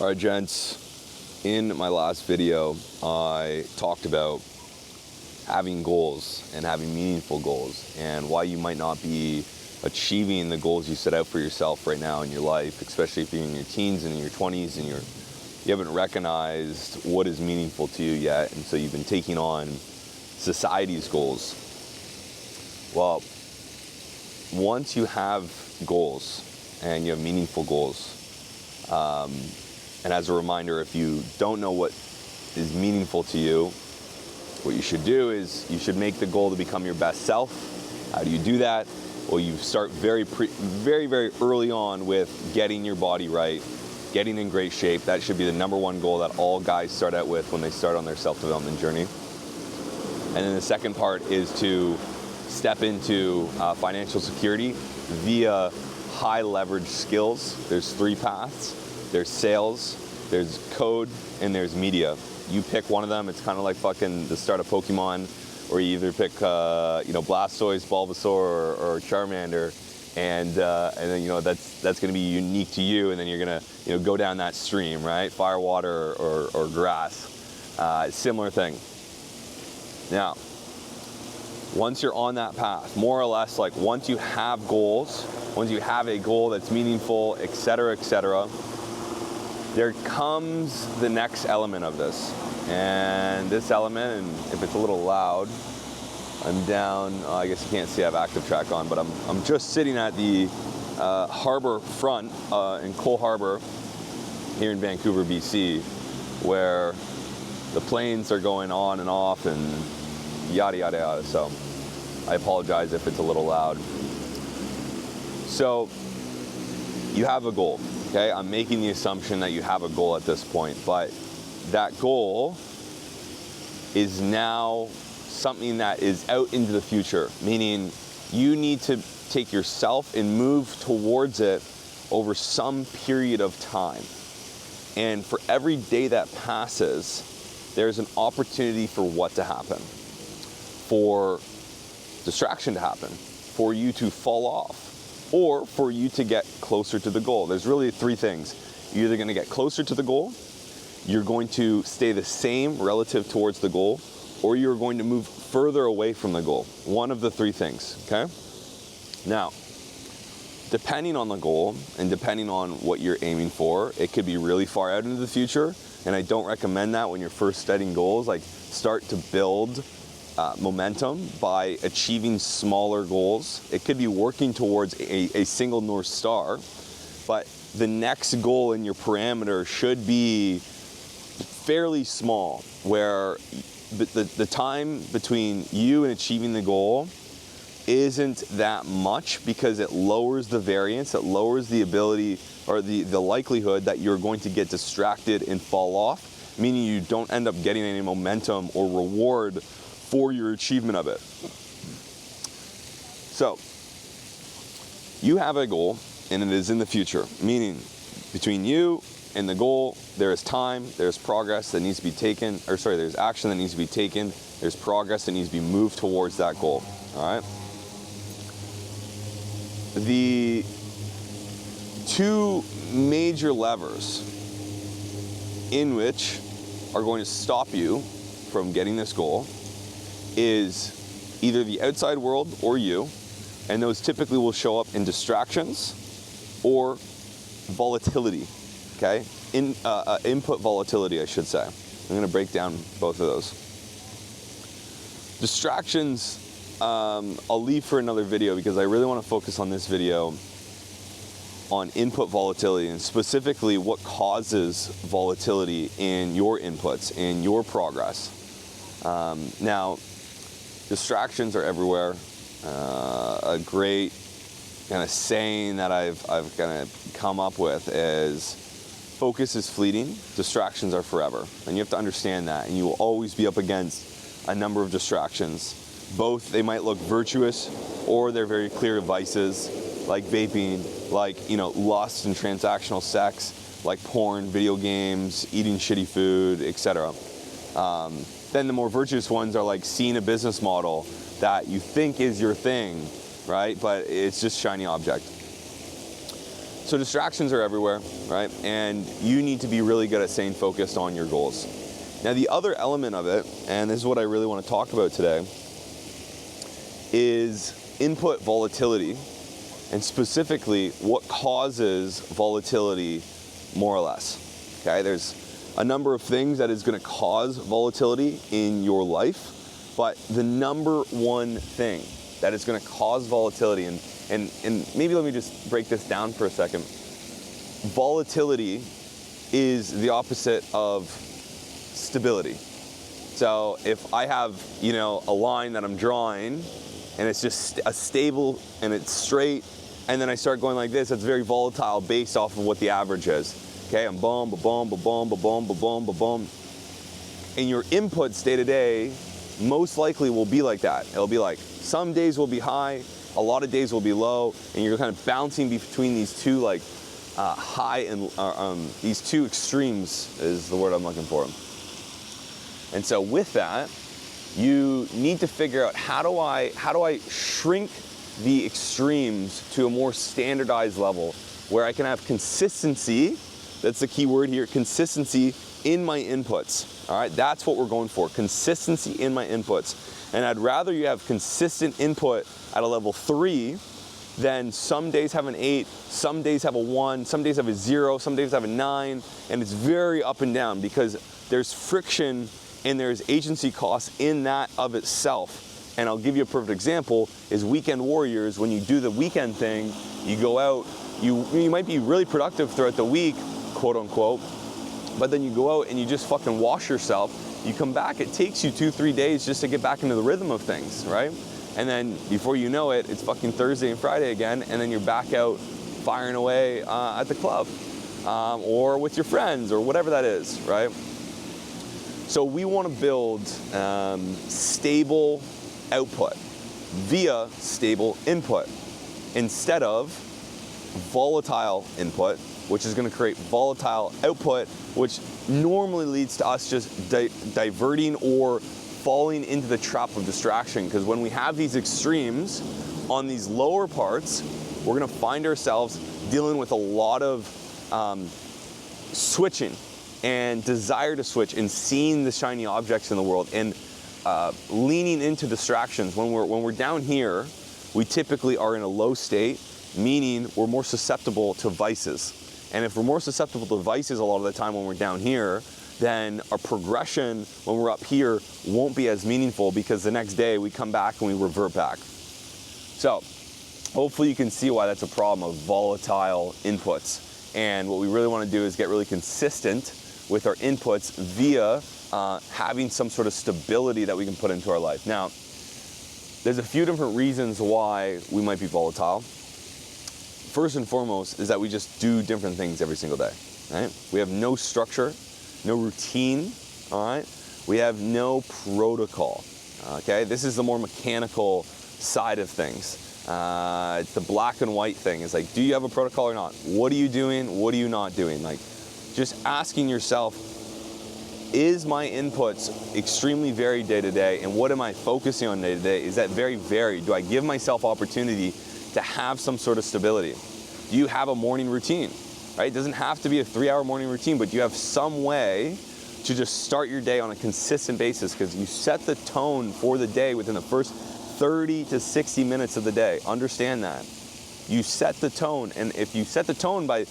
All right, gents, in my last video, I talked about having goals and having meaningful goals and why you might not be achieving the goals you set out for yourself right now in your life, especially if you're in your teens and in your 20s and you haven't recognized what is meaningful to you yet, and so you've been taking on society's goals. Well, once you have goals and you have meaningful goals, and as a reminder, if you don't know what is meaningful to you, what you should do is you should make the goal to become your best self. How do you do that? Well, you start very early on with getting your body right, getting in great shape. That should be the number one goal that all guys start out with when they start on their self-development journey. And then the second part is to step into financial security via high leverage skills. There's three paths. There's sales, there's code, and there's media. You pick one of them. It's kind of like fucking the start of Pokemon, or you either pick Blastoise, Bulbasaur, or Charmander, and then that's going to be unique to you, and then you're going to go down that stream, right? Fire, water, or grass. Similar thing. Now, once you're on that path, more or less, like once you have goals, once you have a goal that's meaningful, etc., there comes the next element of this. And this element, and if it's a little loud, I'm down, I guess you can't see I have active track on, but I'm just sitting at the harbor front in Cole Harbor here in Vancouver, BC, where the planes are going on and off and yada, yada, yada. So I apologize if it's a little loud. So you have a goal. Okay, I'm making the assumption that you have a goal at this point, but that goal is now something that is out into the future, meaning you need to take yourself and move towards it over some period of time. And for every day that passes, there's an opportunity for what to happen, for distraction to happen, for you to fall off, or for you to get closer to the goal. There's really three things. You're either gonna get closer to the goal, you're going to stay the same relative towards the goal, or you're going to move further away from the goal. One of the three things, okay? Now, depending on the goal and depending on what you're aiming for, it could be really far out into the future, and I don't recommend that when you're first setting goals. Like, start to build momentum by achieving smaller goals. It could be working towards a single North Star, but the next goal in your parameter should be fairly small, where the time between you and achieving the goal isn't that much, because it lowers the variance, it lowers the ability or the likelihood that you're going to get distracted and fall off, meaning you don't end up getting any momentum or reward for your achievement of it. So, you have a goal, and it is in the future, meaning between you and the goal, there is time, there's progress that needs to be taken, there's action that needs to be taken, there's progress that needs to be moved towards that goal, all right? The two major levers in which are going to stop you from getting this goal is either the outside world or you, and those typically will show up in distractions or volatility, okay? Input volatility, I should say. I'm gonna break down both of those. Distractions, I'll leave for another video, because I really wanna focus on this video on input volatility, and specifically what causes volatility in your inputs, in your progress. Now, distractions are everywhere. A great kind of saying that I've kind of come up with is, focus is fleeting, distractions are forever. And you have to understand that, and you will always be up against a number of distractions. Both, they might look virtuous, or they're very clear vices, like vaping, like lust and transactional sex, like porn, video games, eating shitty food, etc. Then the more virtuous ones are like seeing a business model that you think is your thing, right? But it's just shiny object. So distractions are everywhere, right? And you need to be really good at staying focused on your goals. Now, the other element of it, and this is what I really want to talk about today, is input volatility, and specifically what causes volatility more or less. Okay, there's a number of things that is going to cause volatility in your life, but the number one thing that is going to cause volatility, and maybe let me just break this down for a second. Volatility is the opposite of stability. So if I have, a line that I'm drawing and it's just a stable and it's straight, and then I start going like this, it's very volatile based off of what the average is. Okay, I'm boom, ba-boom, ba-boom, ba-boom, ba-boom, ba-boom. And your inputs day to day most likely will be like that. It'll be like some days will be high, a lot of days will be low, and you're kind of bouncing between these two high and these two extremes is the word I'm looking for. And so with that, you need to figure out how do I shrink the extremes to a more standardized level where I can have consistency. That's the key word here, consistency in my inputs. All right, that's what we're going for, consistency in my inputs. And I'd rather you have consistent input at a level 3 than some days have an 8, some days have a 1, some days have a 0, some days have a 9, and it's very up and down because there's friction and there's agency costs in that of itself. And I'll give you a perfect example is weekend warriors. When you do the weekend thing, you go out, you might be really productive throughout the week, quote unquote, but then you go out and you just fucking wash yourself. You come back, it takes you 2-3 days just to get back into the rhythm of things, right? And then before you know it, it's fucking Thursday and Friday again, and then you're back out firing away at the club or with your friends or whatever that is, right? So we want to build stable output via stable input instead of volatile input, which is going to create volatile output, which normally leads to us just diverting or falling into the trap of distraction. Because when we have these extremes on these lower parts, we're going to find ourselves dealing with a lot of switching and desire to switch and seeing the shiny objects in the world and leaning into distractions. When we're down here, we typically are in a low state, meaning we're more susceptible to vices. And if we're more susceptible to vices a lot of the time when we're down here, then our progression when we're up here won't be as meaningful because the next day we come back and we revert back. So hopefully you can see why that's a problem of volatile inputs. And what we really want to do is get really consistent with our inputs via having some sort of stability that we can put into our life. Now, there's a few different reasons why we might be volatile. First and foremost is that we just do different things every single day, right? We have no structure, no routine, all right? We have no protocol, okay? This is the more mechanical side of things. It's the black and white thing. It's like, do you have a protocol or not? What are you doing? What are you not doing? Like, just asking yourself, is my inputs extremely varied day to day, and what am I focusing on day to day? Is that very varied? Do I give myself opportunity to have some sort of stability? Do you have a morning routine, right? It doesn't have to be a 3-hour morning routine, but you have some way to just start your day on a consistent basis because you set the tone for the day within the first 30 to 60 minutes of the day. Understand that. You set the tone, and if you set the tone by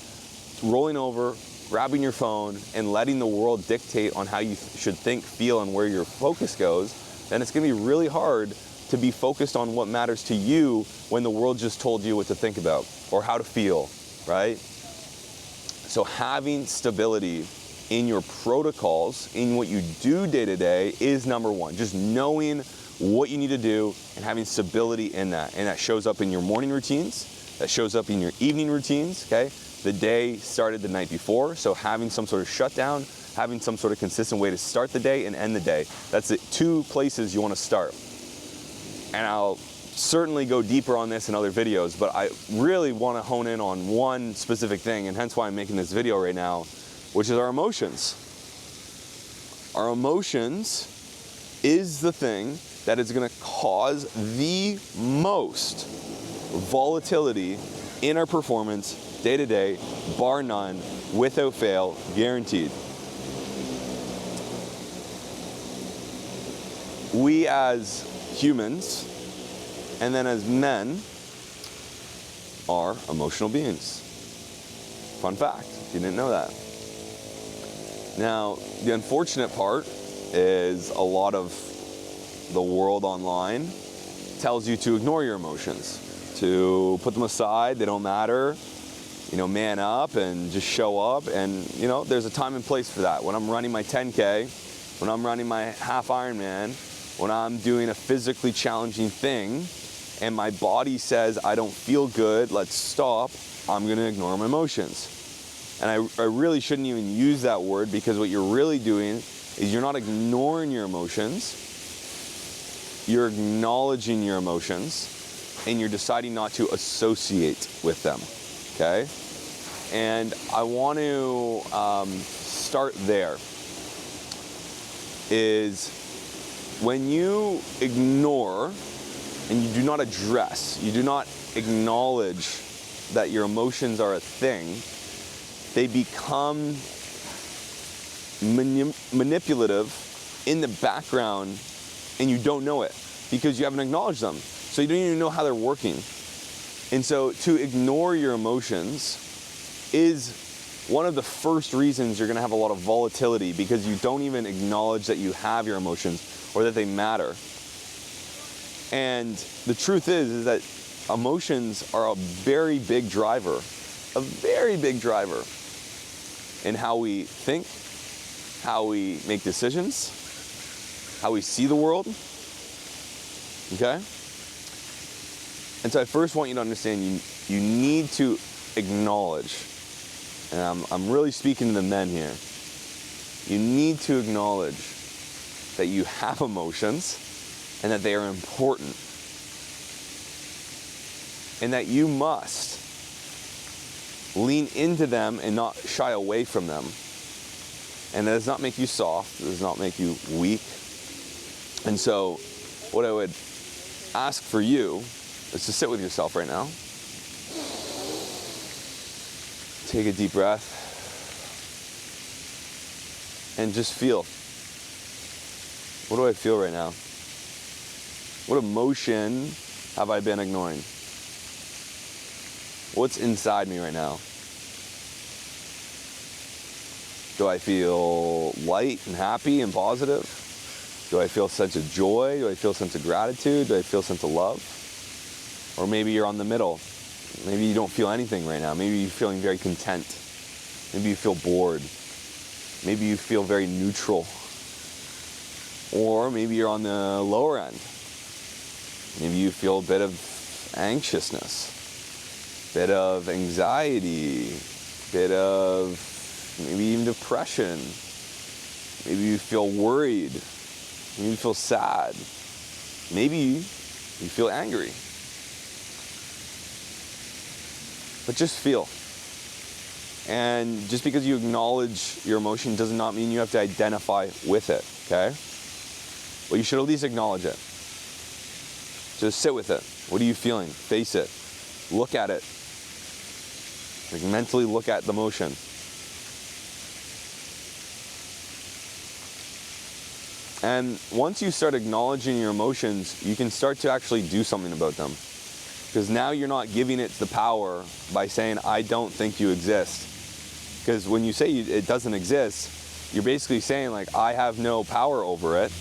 rolling over, grabbing your phone, and letting the world dictate on how you should think, feel, and where your focus goes, then it's going to be really hard to be focused on what matters to you when the world just told you what to think about or how to feel, right? So having stability in your protocols, in what you do day to day is number one. Just knowing what you need to do and having stability in that. And that shows up in your morning routines, that shows up in your evening routines, okay? The day started the night before, so having some sort of shutdown, having some sort of consistent way to start the day and end the day. That's the 2 places you want to start. And I'll certainly go deeper on this in other videos, but I really want to hone in on one specific thing, and hence why I'm making this video right now, which is our emotions. Our emotions is the thing that is going to cause the most volatility in our performance day to day, bar none, without fail, guaranteed. We as humans, and then as men, are emotional beings. Fun fact, if you didn't know that. Now, the unfortunate part is a lot of the world online tells you to ignore your emotions, to put them aside, they don't matter, man up and just show up. And, there's a time and place for that. When I'm running my 10K, when I'm running my half Ironman, when I'm doing a physically challenging thing and my body says, I don't feel good, let's stop, I'm gonna ignore my emotions. And I really shouldn't even use that word, because what you're really doing is you're not ignoring your emotions, you're acknowledging your emotions, and you're deciding not to associate with them, okay? And I want to start there, is when you ignore and you do not address, you do not acknowledge that your emotions are a thing, they become manipulative in the background, and you don't know it because you haven't acknowledged them. So you don't even know how they're working. And so to ignore your emotions is one of the first reasons you're gonna have a lot of volatility, because you don't even acknowledge that you have your emotions or that they matter. And the truth is that emotions are a very big driver in how we think, how we make decisions, how we see the world, okay? And so I first want you to understand you need to acknowledge, and I'm really speaking to the men here, you need to acknowledge that you have emotions and that they are important, and that you must lean into them and not shy away from them. And that does not make you soft, it does not make you weak. And so what I would ask for you is to sit with yourself right now. Take a deep breath and just feel. What do I feel right now? What emotion have I been ignoring? What's inside me right now? Do I feel light and happy and positive? Do I feel a sense of joy? Do I feel a sense of gratitude? Do I feel a sense of love? Or maybe you're on the middle. Maybe you don't feel anything right now. Maybe you're feeling very content. Maybe you feel bored. Maybe you feel very neutral. Or maybe you're on the lower end. Maybe you feel a bit of anxiousness, bit of anxiety, bit of maybe even depression. Maybe you feel worried. Maybe you feel sad. Maybe you feel angry. But just feel. And just because you acknowledge your emotion does not mean you have to identify with it, okay? Well, you should at least acknowledge it. Just sit with it. What are you feeling? Face it. Look at it. Like, mentally look at the emotion. And once you start acknowledging your emotions, you can start to actually do something about them. Because now you're not giving it the power by saying, I don't think you exist. Because when you say it doesn't exist, you're basically saying, like, I have no power over it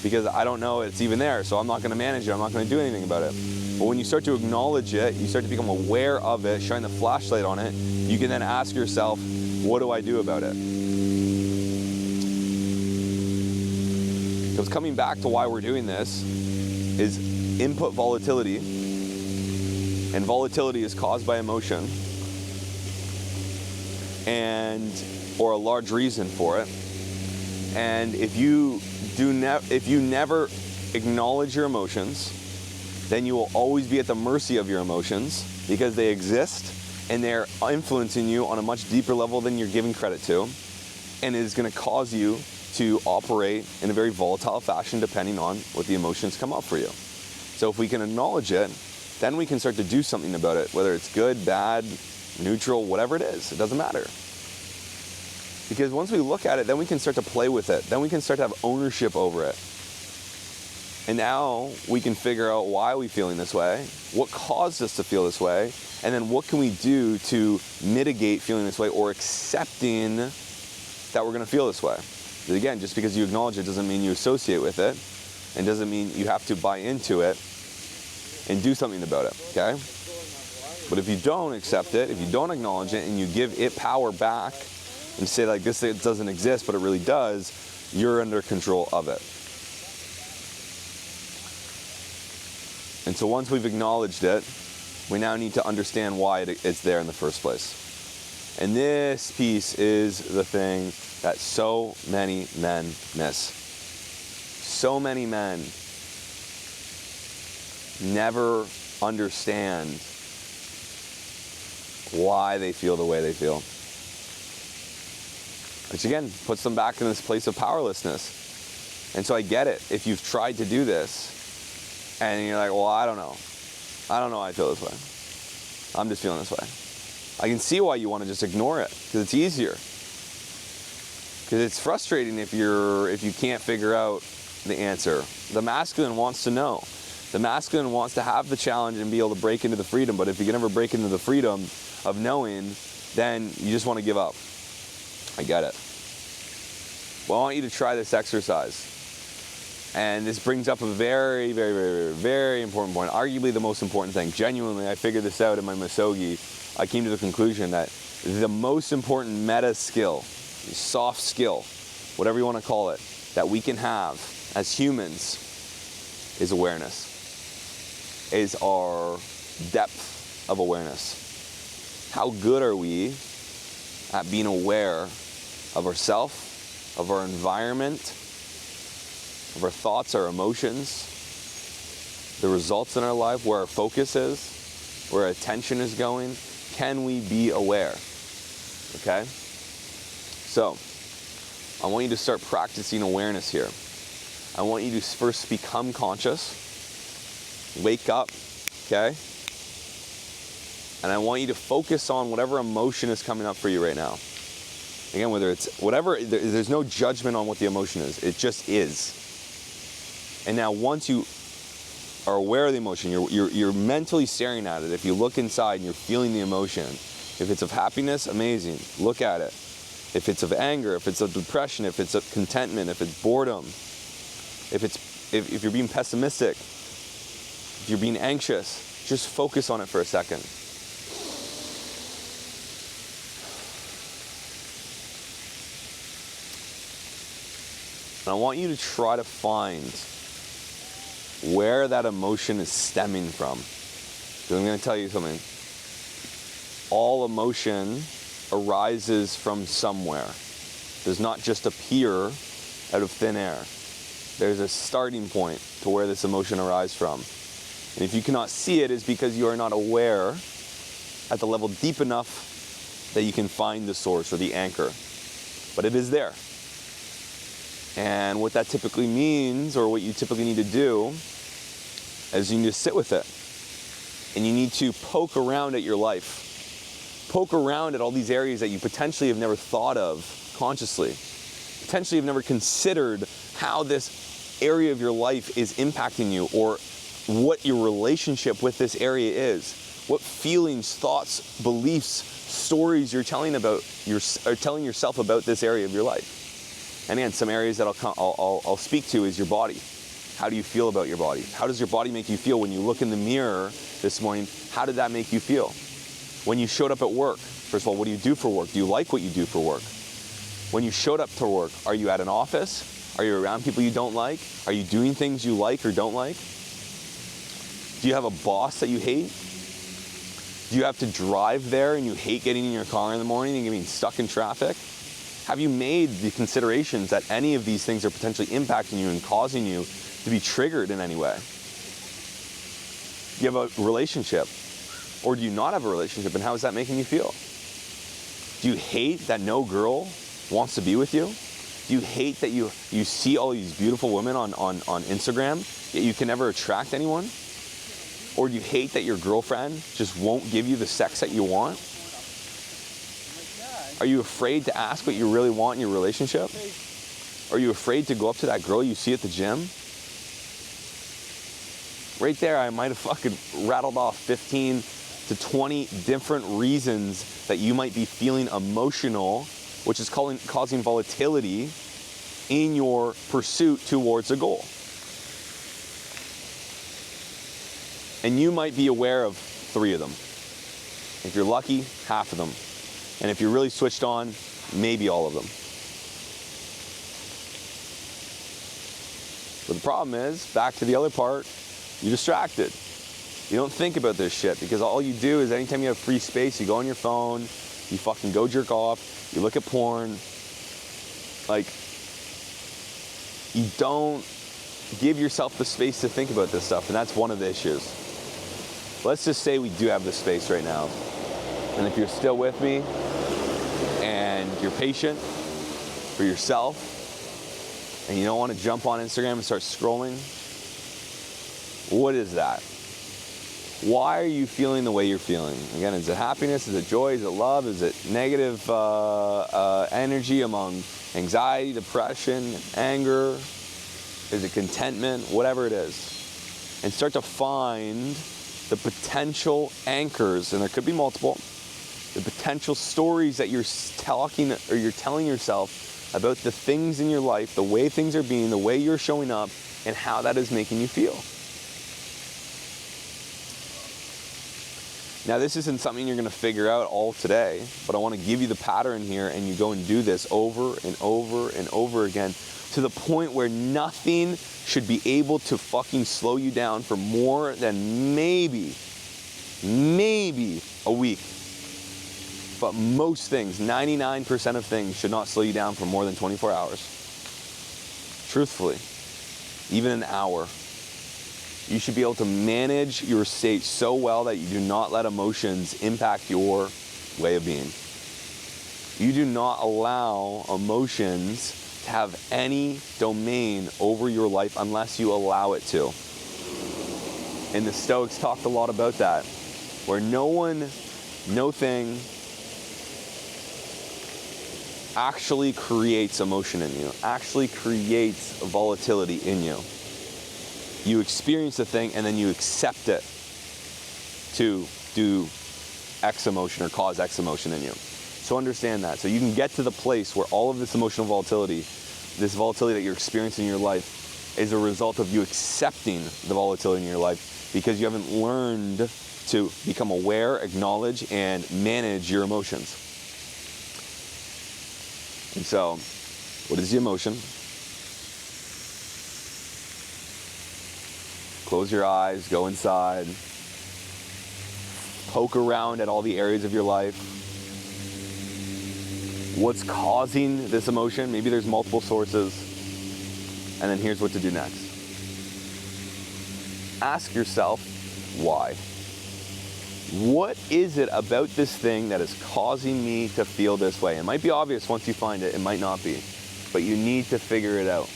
because I don't know it's even there, so I'm not going to manage it, I'm not going to do anything about it. But when you start to acknowledge it, you start to become aware of it, shine the flashlight on it, you can then ask yourself, what do I do about it? Because coming back to why we're doing this is input volatility, and volatility is caused by emotion, or a large reason for it. And if you never acknowledge your emotions, then you will always be at the mercy of your emotions, because they exist and they're influencing you on a much deeper level than you're giving credit to, and it is going to cause you to operate in a very volatile fashion depending on what the emotions come up for you. So if we can acknowledge it, then we can start to do something about it, whether it's good, bad, neutral, whatever it is. It doesn't matter. Because once we look at it, then we can start to play with it. Then we can start to have ownership over it. And now we can figure out why we're feeling this way, what caused us to feel this way, and then what can we do to mitigate feeling this way or accepting that we're going to feel this way. Because again, just because you acknowledge it doesn't mean you associate with it, and doesn't mean you have to buy into it and do something about it, okay? But if you don't accept it, if you don't acknowledge it, and you give it power back, and say like this it doesn't exist, but it really does, you're under control of it. And so once we've acknowledged it, we now need to understand why it's there in the first place. And this piece is the thing that so many men miss. So many men never understand why they feel the way they feel. Which again, puts them back in this place of powerlessness. And so I get it. If you've tried to do this, and you're like, well, I don't know how I feel this way. I'm just feeling this way. I can see why you want to just ignore it, because it's easier. Because it's frustrating if you can't figure out the answer. The masculine wants to know. The masculine wants to have the challenge and be able to break into the freedom, but if you can never break into the freedom of knowing, then you just want to give up. I get it. Well, I want you to try this exercise. And this brings up a very, very, very, very important point. Arguably the most important thing. Genuinely, I figured this out in my Misogi. I came to the conclusion that the most important meta skill, soft skill, whatever you want to call it, that we can have as humans is awareness. Is our depth of awareness. How good are we at being aware of ourselves, of our environment, of our thoughts, our emotions, the results in our life, where our focus is, where our attention is going? Can we be aware? Okay? So, I want you to start practicing awareness here. I want you to first become conscious, wake up, okay? And I want you to focus on whatever emotion is coming up for you right now. Again, whether it's whatever, there's no judgment on what the emotion is. It just is. And now once you are aware of the emotion, you're mentally staring at it. If you look inside and you're feeling the emotion, if it's of happiness, amazing, look at it. If it's of anger, if it's of depression, if it's of contentment, if it's boredom, if you're being pessimistic, if you're being anxious, just focus on it for a second. And I want you to try to find where that emotion is stemming from. So I'm going to tell you something. All emotion arises from somewhere. It does not just appear out of thin air. There's a starting point to where this emotion arises from. And if you cannot see it, it's because you are not aware at the level deep enough that you can find the source or the anchor. But it is there. And what that typically means, or what you typically need to do, is you need to sit with it. And you need to poke around at your life. Poke around at all these areas that you potentially have never thought of consciously. Potentially have never considered how this area of your life is impacting you, or what your relationship with this area is. What feelings, thoughts, beliefs, stories you're telling telling yourself about this area of your life. And again, some areas that I'll speak to is your body. How do you feel about your body? How does your body make you feel when you look in the mirror this morning? How did that make you feel? When you showed up at work, first of all, what do you do for work? Do you like what you do for work? When you showed up to work, are you at an office? Are you around people you don't like? Are you doing things you like or don't like? Do you have a boss that you hate? Do you have to drive there and you hate getting in your car in the morning and getting stuck in traffic? Have you made the considerations that any of these things are potentially impacting you and causing you to be triggered in any way? Do you have a relationship? Or do you not have a relationship, and how is that making you feel? Do you hate that no girl wants to be with you? Do you hate that you see all these beautiful women on Instagram, yet you can never attract anyone? Or do you hate that your girlfriend just won't give you the sex that you want? Are you afraid to ask what you really want in your relationship? Are you afraid to go up to that girl you see at the gym? Right there, I might have fucking rattled off 15 to 20 different reasons that you might be feeling emotional, which is causing volatility in your pursuit towards a goal. And you might be aware of 3 of them. If you're lucky, half of them. And if you're really switched on, maybe all of them. But the problem is, back to the other part, you're distracted. You don't think about this shit because all you do is anytime you have free space, you go on your phone, you fucking go jerk off, you look at porn. Like, you don't give yourself the space to think about this stuff, and that's one of the issues. Let's just say we do have this space right now. And if you're still with me and you're patient for yourself and you don't want to jump on Instagram and start scrolling, what is that? Why are you feeling the way you're feeling? Again, is it happiness? Is it joy? Is it love? Is it negative energy among anxiety, depression, anger? Is it contentment? Whatever it is. And start to find the potential anchors, and there could be multiple, the potential stories that you're talking or you're telling yourself about the things in your life, the way things are being, the way you're showing up, and how that is making you feel. Now, this isn't something you're going to figure out all today, but I want to give you the pattern here, and you go and do this over and over and over again to the point where nothing should be able to fucking slow you down for more than maybe a week. But most things, 99% of things, should not slow you down for more than 24 hours. Truthfully, even an hour. You should be able to manage your state so well that you do not let emotions impact your way of being. You do not allow emotions to have any domain over your life unless you allow it to. And the Stoics talked a lot about that, where no one, no thing actually creates emotion in you, actually creates volatility in you. You experience the thing and then you accept it to do X emotion or cause X emotion in you. So understand that. So you can get to the place where all of this emotional volatility, this volatility that you're experiencing in your life, is a result of you accepting the volatility in your life because you haven't learned to become aware, acknowledge, and manage your emotions. And so, what is the emotion? Close your eyes, go inside, poke around at all the areas of your life. What's causing this emotion? Maybe there's multiple sources. And then here's what to do next. Ask yourself, why? What is it about this thing that is causing me to feel this way? It might be obvious once you find it, it might not be. But you need to figure it out.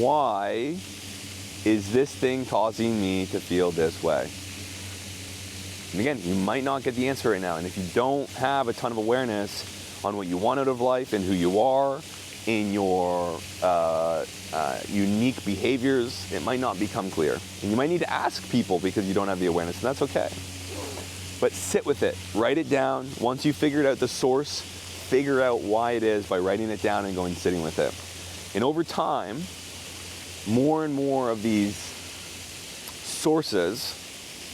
Why is this thing causing me to feel this way? And again, you might not get the answer right now. And if you don't have a ton of awareness on what you want out of life and who you are, in your unique behaviors, it might not become clear. And you might need to ask people because you don't have the awareness, and that's okay. But sit with it, write it down. Once you've figured out the source, figure out why it is by writing it down and going sitting with it. And over time, more and more of these sources,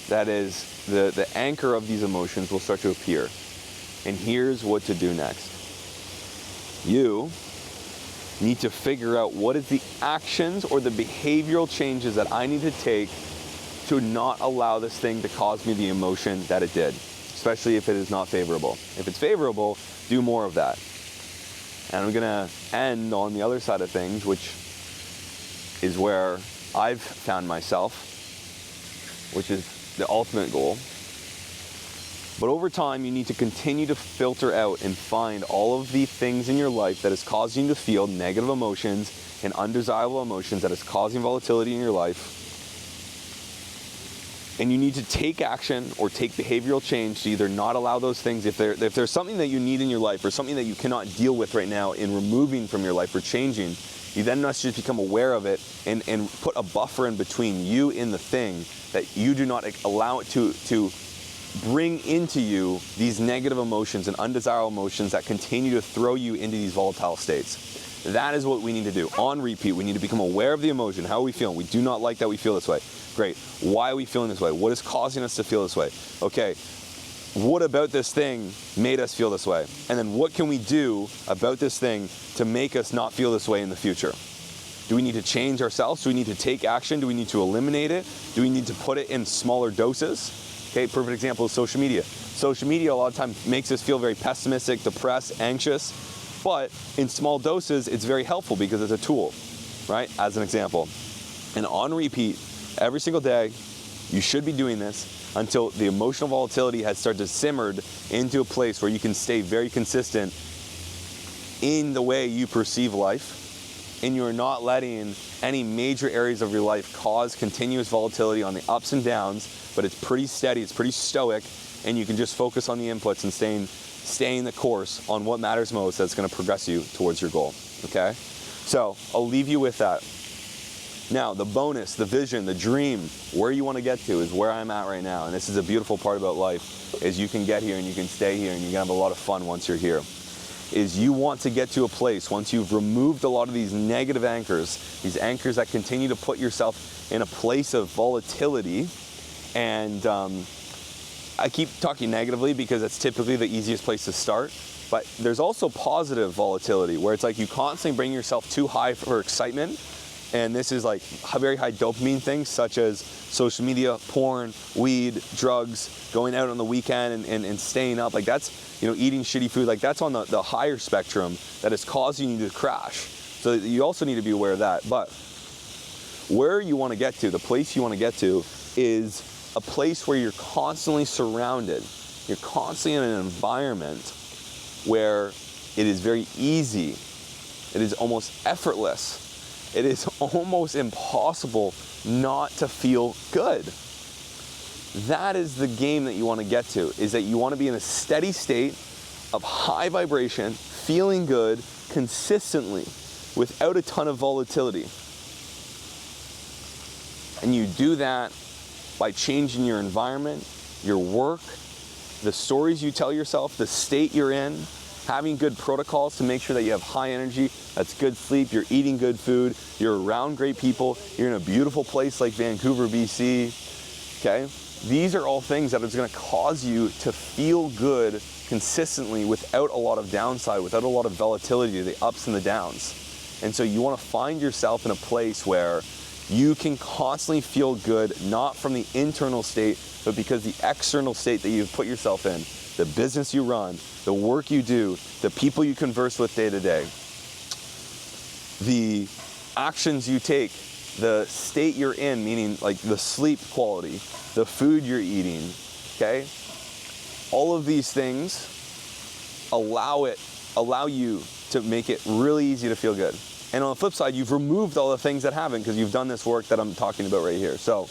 that is the anchor of these emotions, will start to appear. And here's what to do next. You need to figure out what is the actions or the behavioral changes that I need to take to not allow this thing to cause me the emotion that it did, especially if it is not favorable. If it's favorable, do more of that. And I'm gonna end on the other side of things, which is where I've found myself, which is the ultimate goal. But over time, you need to continue to filter out and find all of the things in your life that is causing you to feel negative emotions and undesirable emotions, that is causing volatility in your life. And you need to take action or take behavioral change to either not allow those things. If there's something that you need in your life or something that you cannot deal with right now in removing from your life or changing, you then must just become aware of it and put a buffer in between you and the thing, that you do not allow it to bring into you these negative emotions and undesirable emotions that continue to throw you into these volatile states. That is what we need to do. On repeat, we need to become aware of the emotion. How are we feeling? We do not like that we feel this way. Great. Why are we feeling this way? What is causing us to feel this way? Okay. What about this thing made us feel this way? And then what can we do about this thing to make us not feel this way in the future? Do we need to change ourselves? Do we need to take action? Do we need to eliminate it? Do we need to put it in smaller doses? Okay, perfect example is social media. Social media a lot of times makes us feel very pessimistic, depressed, anxious, but in small doses, it's very helpful because it's a tool, right? As an example. And on repeat, every single day, you should be doing this until the emotional volatility has started to simmer into a place where you can stay very consistent in the way you perceive life, and you're not letting any major areas of your life cause continuous volatility on the ups and downs, but it's pretty steady, it's pretty stoic, and you can just focus on the inputs and staying the course on what matters most. That's going to progress you towards your goal, okay? So I'll leave you with that. Now, the bonus, the vision, the dream, where you want to get to is where I'm at right now. And this is a beautiful part about life, is you can get here and you can stay here and you can have a lot of fun once you're here. Is you want to get to a place, once you've removed a lot of these negative anchors, these anchors that continue to put yourself in a place of volatility. And I keep talking negatively because that's typically the easiest place to start. But there's also positive volatility, where it's like you constantly bring yourself too high for excitement. And this is like very high dopamine things, such as social media, porn, weed, drugs, going out on the weekend and staying up. Like that's, you know, eating shitty food. Like that's on the higher spectrum that is causing you to crash. So you also need to be aware of that. But where you want to get to, the place you want to get to, is a place where you're constantly surrounded. You're constantly in an environment where it is very easy. It is almost effortless. It is almost impossible not to feel good. That is the game that you want to get to, is that you want to be in a steady state of high vibration, feeling good consistently without a ton of volatility. And you do that by changing your environment, your work, the stories you tell yourself, the state you're in, having good protocols to make sure that you have high energy, that's good sleep, you're eating good food, you're around great people, you're in a beautiful place like Vancouver, BC, okay? These are all things that is gonna cause you to feel good consistently without a lot of downside, without a lot of volatility, the ups and the downs. And so you wanna find yourself in a place where you can constantly feel good, not from the internal state, but because the external state that you've put yourself in, the business you run, the work you do, the people you converse with day to day, the actions you take, the state you're in, meaning like the sleep quality, the food you're eating, okay? All of these things allow you to make it really easy to feel good. And on the flip side, you've removed all the things that haven't because you've done this work that I'm talking about right here. So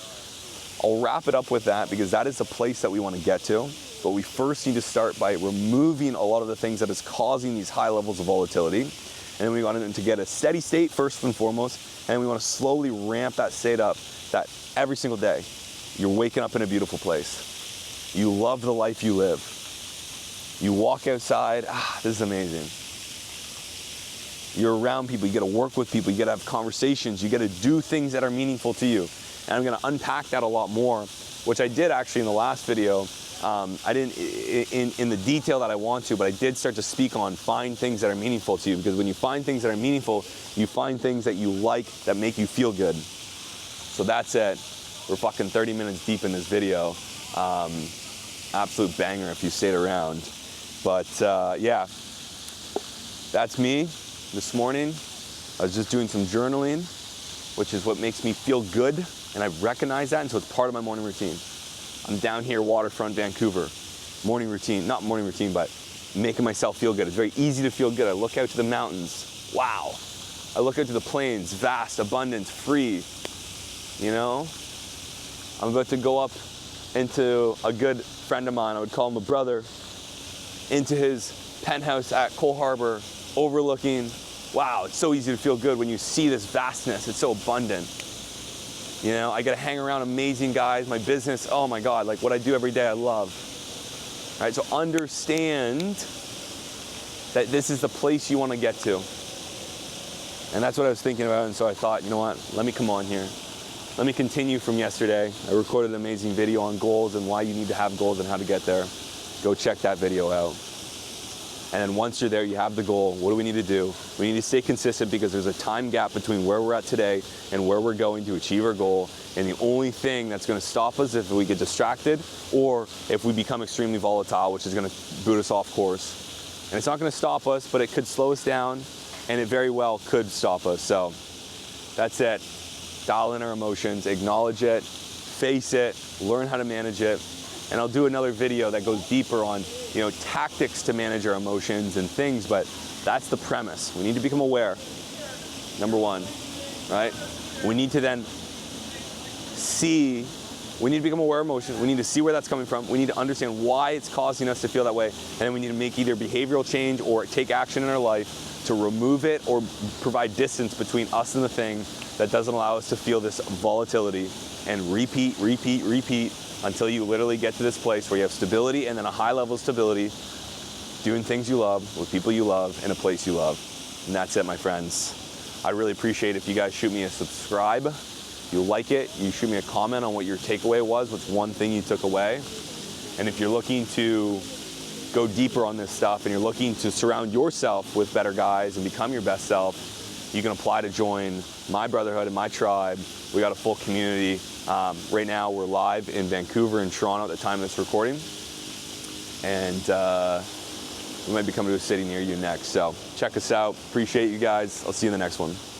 I'll wrap it up with that, because that is the place that we want to get to. But we first need to start by removing a lot of the things that is causing these high levels of volatility. And then we want to get a steady state first and foremost, and we want to slowly ramp that state up, that every single day you're waking up in a beautiful place. You love the life you live. You walk outside, this is amazing. You're around people, you get to work with people, you get to have conversations, you get to do things that are meaningful to you. And I'm going to unpack that a lot more, which I did actually in the last video. I didn't in the detail that I want to, but I did start to speak on find things that are meaningful to you, because when you find things that are meaningful, you find things that you like that make you feel good. So that's it. We're fucking 30 minutes deep in this video. Absolute banger if you stayed around. But yeah, that's me this morning. I was just doing some journaling, which is what makes me feel good, and I recognize that, and so it's part of my morning routine. I'm down here, waterfront, Vancouver. Morning routine, not morning routine, but making myself feel good. It's very easy to feel good. I look out to the mountains, wow. I look out to the plains, vast, abundance, free, you know? I'm about to go up into a good friend of mine, I would call him a brother, into his penthouse at Cole Harbor, overlooking, wow, it's so easy to feel good when you see this vastness. It's so abundant. You know, I get to hang around amazing guys. My business, oh my God, like what I do every day, I love. All right, so understand that this is the place you want to get to. And that's what I was thinking about, and so I thought, you know what, let me come on here. Let me continue from yesterday. I recorded an amazing video on goals and why you need to have goals and how to get there. Go check that video out. And then once you're there, you have the goal. What do we need to do? We need to stay consistent because there's a time gap between where we're at today and where we're going to achieve our goal. And the only thing that's going to stop us is if we get distracted or if we become extremely volatile, which is going to boot us off course. And it's not going to stop us, but it could slow us down, and it very well could stop us. So that's it. Dial in our emotions, acknowledge it, face it, learn how to manage it. And I'll do another video that goes deeper on, you know, tactics to manage our emotions and things, but that's the premise. We need to become aware, number one, right? We need to then we need to become aware of emotion. We need to see where that's coming from. We need to understand why it's causing us to feel that way. And then we need to make either behavioral change or take action in our life to remove it or provide distance between us and the thing that doesn't allow us to feel this volatility, and repeat, repeat, repeat until you literally get to this place where you have stability, and then a high level of stability, doing things you love, with people you love, in a place you love. And that's it, my friends. I really appreciate if you guys shoot me a subscribe. If you like it, you shoot me a comment on what your takeaway was, what's one thing you took away. And if you're looking to go deeper on this stuff and you're looking to surround yourself with better guys and become your best self, you can apply to join my brotherhood and my tribe. We got a full community. Right now we're live in Vancouver and Toronto at the time of this recording. And we might be coming to a city near you next. So check us out. Appreciate you guys. I'll see you in the next one.